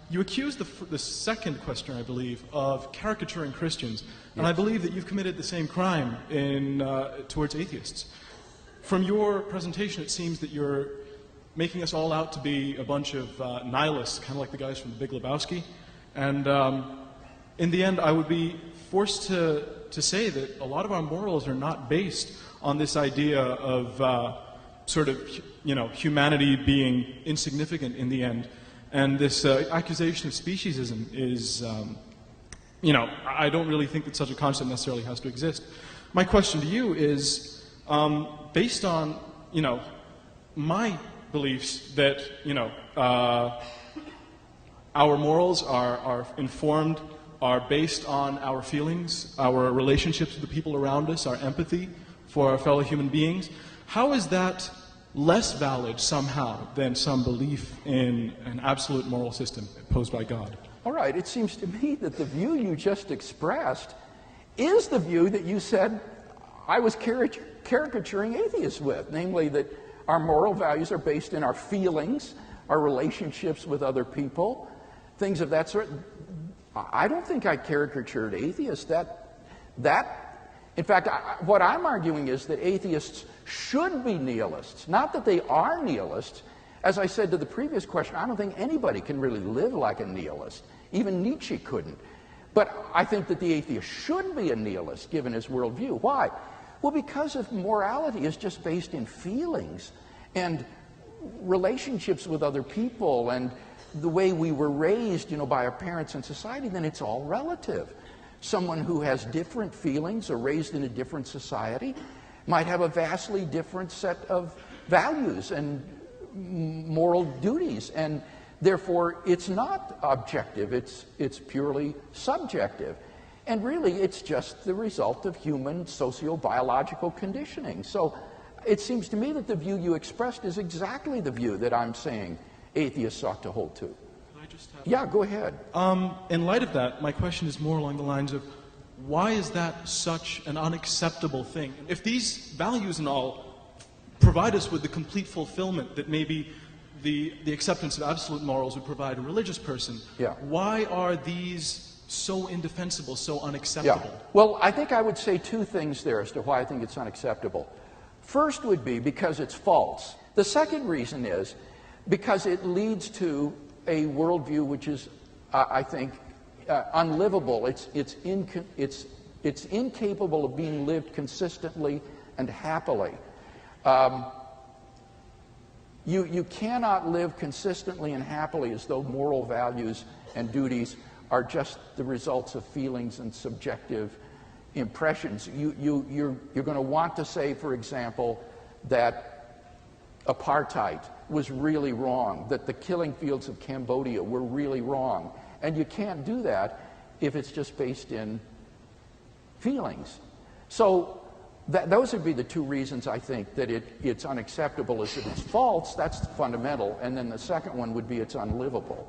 You accuse the second questioner, I believe, of caricaturing Christians, and I believe that you've committed the same crime towards atheists. From your presentation, it seems that you're making us all out to be a bunch of nihilists, kind of like the guys from The Big Lebowski. And in the end, I would be forced to say that a lot of our morals are not based on this idea of sort of, humanity being insignificant in the end. And this accusation of speciesism is, I don't really think that such a concept necessarily has to exist. My question to you is, based on, my beliefs that, our morals are informed, are based on our feelings, our relationships with the people around us, our empathy for our fellow human beings, how is that less valid somehow than some belief in an absolute moral system imposed by God? All right, it seems to me that the view you just expressed is the view that you said I was caricaturing atheists with, namely that our moral values are based in our feelings, our relationships with other people, things of that sort. I don't think I caricatured atheists. In fact, what I'm arguing is that atheists should be nihilists, not that they are nihilists. As I said to the previous question, I don't think anybody can really live like a nihilist. Even Nietzsche couldn't. But I think that the atheist should be a nihilist, given his worldview. Why? Well, because if morality is just based in feelings and relationships with other people and the way we were raised, by our parents and society, then it's all relative. Someone who has different feelings or raised in a different society might have a vastly different set of values and moral duties, and therefore it's not objective, it's purely subjective. And really it's just the result of human socio-biological conditioning. So it seems to me that the view you expressed is exactly the view that I'm saying atheists ought to hold to. Yeah, go ahead. In light of that, my question is more along the lines of, why is that such an unacceptable thing? If these values and all provide us with the complete fulfillment that maybe the acceptance of absolute morals would provide a religious person, why are these so indefensible, so unacceptable? Yeah. Well, I think I would say two things there as to why I think it's unacceptable. First would be because it's false. The second reason is because it leads to a worldview which is, I think, unlivable. It's incapable of being lived consistently and happily. You cannot live consistently and happily as though moral values and duties are just the results of feelings and subjective impressions. You're going to want to say, for example, that apartheid was really wrong, that the killing fields of Cambodia were really wrong. And you can't do that if it's just based in feelings. So those would be the two reasons I think that it's unacceptable, is that it's false, that's fundamental, and then the second one would be it's unlivable.